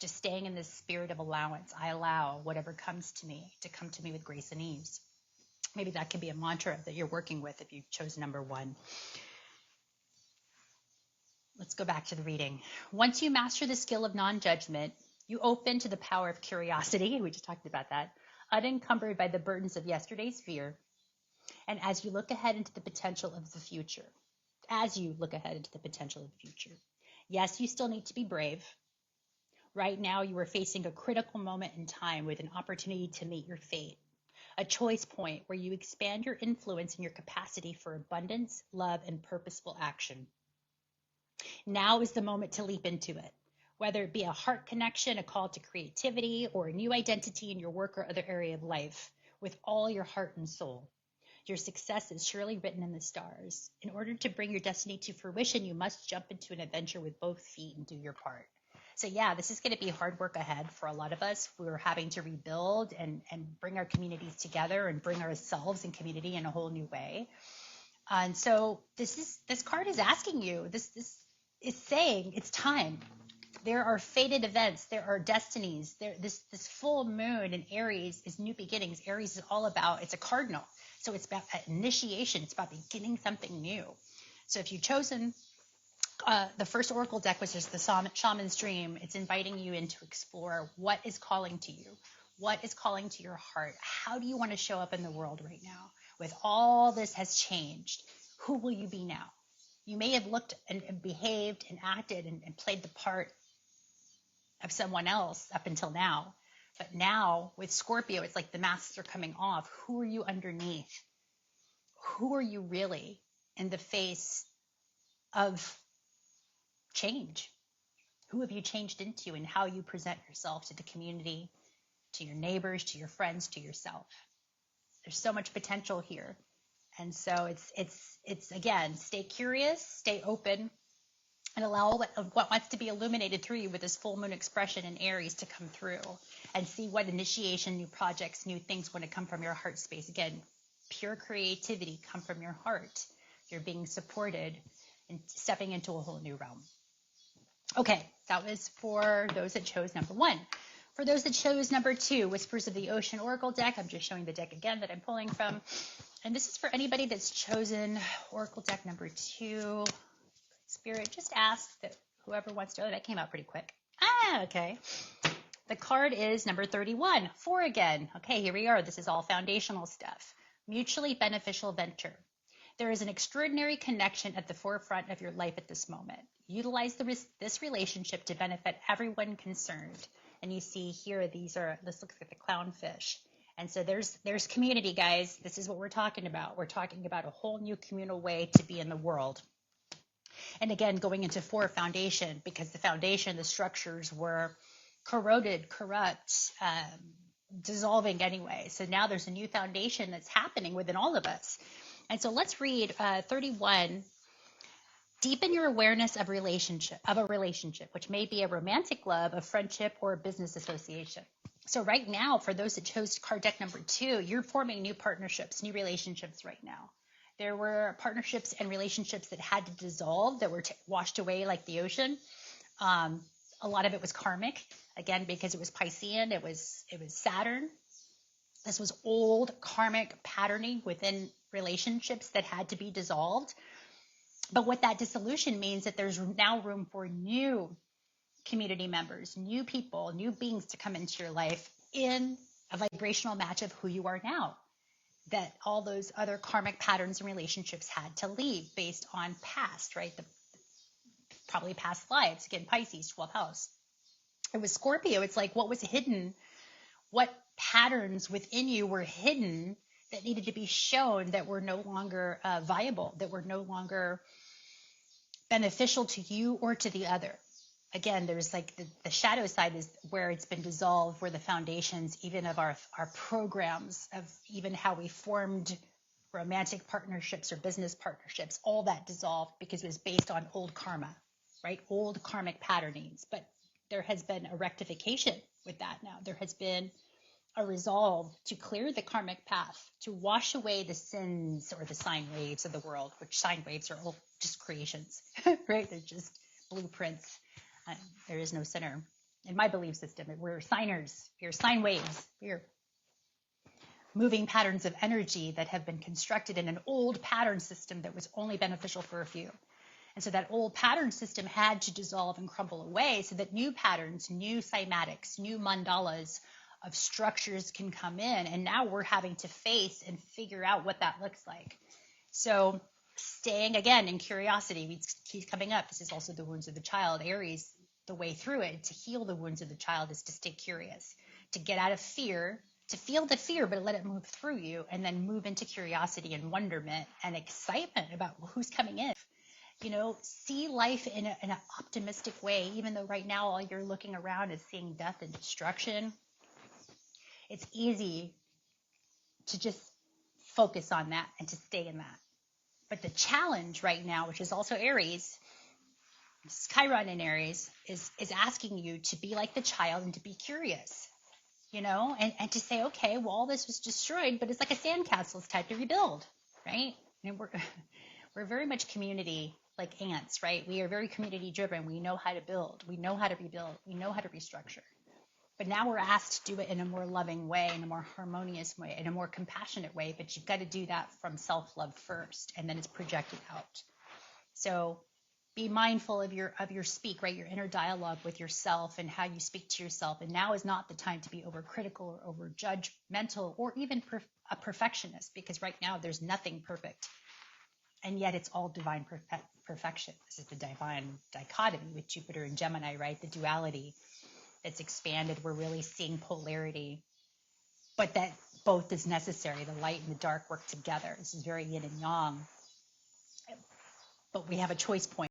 Just staying in this spirit of allowance. I allow whatever comes to me to come to me with grace and ease. Maybe that can be a mantra that you're working with if you chose number 1. Let's go back to the reading. Once you master the skill of non-judgment, you open to the power of curiosity. We just talked about that. Unencumbered by the burdens of yesterday's fear. And as you look ahead into the potential of the future, yes, you still need to be brave. Right now, you are facing a critical moment in time with an opportunity to meet your fate, a choice point where you expand your influence and your capacity for abundance, love, and purposeful action. Now is the moment to leap into it, whether it be a heart connection, a call to creativity, or a new identity in your work or other area of life, with all your heart and soul. Your success is surely written in the stars. In order to bring your destiny to fruition, you must jump into an adventure with both feet and do your part. So yeah, this is going to be hard work ahead for a lot of us. We're having to rebuild and bring our communities together and bring ourselves and community in a whole new way. And so this card is asking you, this is saying it's time. There are fated events. There are destinies. This full moon in Aries is new beginnings. Aries is all about, it's a cardinal. So it's about initiation. It's about beginning something new. So if you've chosen the first oracle deck, which is the Shaman's Dream, it's inviting you in to explore what is calling to you. What is calling to your heart? How do you want to show up in the world right now? With all this has changed, who will you be now? You may have looked and behaved and acted and played the part of someone else up until now. But now with Scorpio, it's like the masks are coming off. Who are you underneath? Who are you really in the face of change? Who have you changed into, and how you present yourself to the community, to your neighbors, to your friends, to yourself? There's so much potential here. And so it's again, stay curious, stay open, and allow what wants to be illuminated through you with this full moon expression in Aries to come through, and see what initiation, new projects, new things want to come from your heart space. Again, pure creativity come from your heart. You're being supported and stepping into a whole new realm. Okay, that was for those that chose number 1. For those that chose number 2, Whispers of the Ocean Oracle deck, I'm just showing the deck again that I'm pulling from. And this is for anybody that's chosen Oracle deck number 2. Spirit, just ask that whoever wants to. Oh, that came out pretty quick. Okay. The card is number 31, 4 again. Okay, here we are. This is all foundational stuff. Mutually beneficial venture. There is an extraordinary connection at the forefront of your life at this moment. Utilize this relationship to benefit everyone concerned. And you see here, this looks like the clownfish. And so there's community, guys. This is what we're talking about. We're talking about a whole new communal way to be in the world. And again, going into 4 foundation, because the foundation, the structures were corroded, corrupt, dissolving anyway. So now there's a new foundation that's happening within all of us. And so let's read 31. Deepen your awareness of a relationship, which may be a romantic love, a friendship, or a business association. So right now, for those that chose card deck number 2, you're forming new partnerships, new relationships right now. There were partnerships and relationships that had to dissolve, that were washed away like the ocean. A lot of it was karmic, again, because it was Piscean, it was Saturn. This was old karmic patterning within relationships that had to be dissolved. But what that dissolution means that there's now room for new community members, new people, new beings to come into your life in a vibrational match of who you are now. That all those other karmic patterns and relationships had to leave based on past, right? Probably past lives. Again, Pisces, 12th house. It was Scorpio. It's like what was hidden, what patterns within you were hidden that needed to be shown, that were no longer viable, that were no longer beneficial to you or to the other. Again, there's like the shadow side is where it's been dissolved, where the foundations even of our programs, of even how we formed romantic partnerships or business partnerships, all that dissolved because it was based on old karma, right? Old karmic patternings. But there has been a rectification with that now. There has been a resolve to clear the karmic path, to wash away the sins or the sine waves of the world, which sine waves are all just creations, right? They're just blueprints. There is no sinner. in my belief system, we're signers, we're sine waves, we're moving patterns of energy that have been constructed in an old pattern system that was only beneficial for a few. And so that old pattern system had to dissolve and crumble away so that new patterns, new cymatics, new mandalas of structures can come in. And now we're having to face and figure out what that looks like. So staying again in curiosity, we keep coming up. This is also the wounds of the child. Aries, the way through it, to heal the wounds of the child is to stay curious, to get out of fear, to feel the fear, but let it move through you, and then move into curiosity and wonderment and excitement about who's coming in. You know, see life in an optimistic way, even though right now all you're looking around is seeing death and destruction. It's easy to just focus on that and to stay in that. But the challenge right now, which is also Aries, Chiron in Aries, is asking you to be like the child and to be curious, you know, and to say, okay, well, all this was destroyed, but it's like a sandcastle. It's time to rebuild, right? And we're very much community, like ants, right? We are very community driven. We know how to build. We know how to rebuild. We know how to restructure. But now we're asked to do it in a more loving way, in a more harmonious way, in a more compassionate way. But you've got to do that from self-love first, and then it's projected out. So be mindful of your speak, right? Your inner dialogue with yourself and how you speak to yourself. And now is not the time to be overcritical or over judgmental or even a perfectionist, because right now there's nothing perfect. And yet it's all divine perfection. This is the divine dichotomy with Jupiter and Gemini, right? The duality that's expanded. We're really seeing polarity, but that both is necessary. The light and the dark work together. This is very yin and yang. But we have a choice point.